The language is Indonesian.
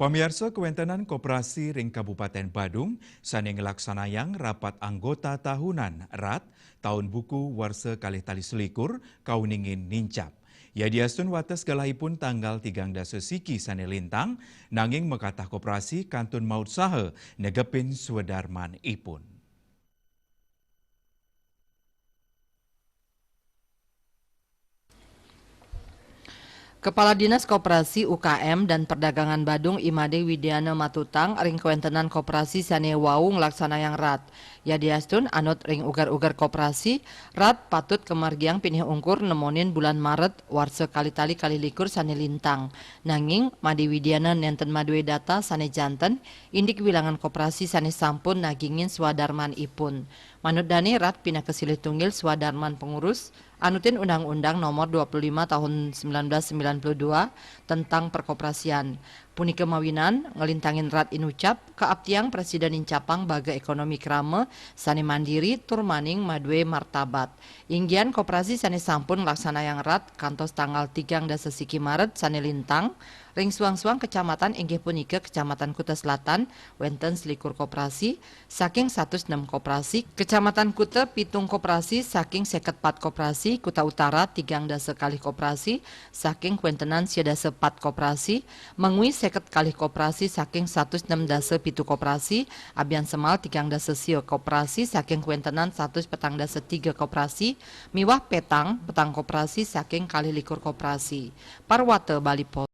Pamiarsa Kewentenan Koperasi Ring Kabupaten Badung sani ngelaksanayang rapat anggota tahunan RAT tahun buku warsa kalih tali selikur kauningin nincap. Ya diastun wates galahipun tanggal 13 siki sani lintang nanging mekatah koperasi kantun maut saha negepin swedarman ipun. Kepala Dinas Koperasi UKM dan Perdagangan Badung Imade Widiana Matutang ring kewentenan koperasi sane wau nglaksana yang rat. Ya diastun anut ring ugar-ugar koperasi rat patut kemargiang pinih ungkur nemonin bulan Maret warsa kali-tali kali likur sane lintang. Nanging Made Widiana nenten madue data sane janten indik wilangan koperasi sane sampun nagingin swadarman ipun. Manut dani rat pindah kesilih tunggil swadarman pengurus anutin Undang-Undang Nomor 25 Tahun 1992 tentang perkoperasian. Puni kemawinan ngelintangin rat inucap keaptiang Presiden Incapang baga ekonomi krame sane mandiri turmaning madwe martabat. Inggian koperasi sane sampun laksana yang rat kantos tanggal 3 siki Maret sane lintang ring suang-suang kecamatan inggih punika Kecamatan Kuta Selatan wenten selikur koperasi saking 106 koperasi, Kecamatan Kuta pitung koperasi saking 54 koperasi, Kuta Utara 3 kali koperasi saking kuentenan 4 koperasi, mengui 50 kali koperasi saking 106 pitu koperasi, Abian Semal 3 sio koperasi saking kuentenan 1 petang 3 koperasi, miwah petang koperasi saking kali likur koperasi. Parwate Bali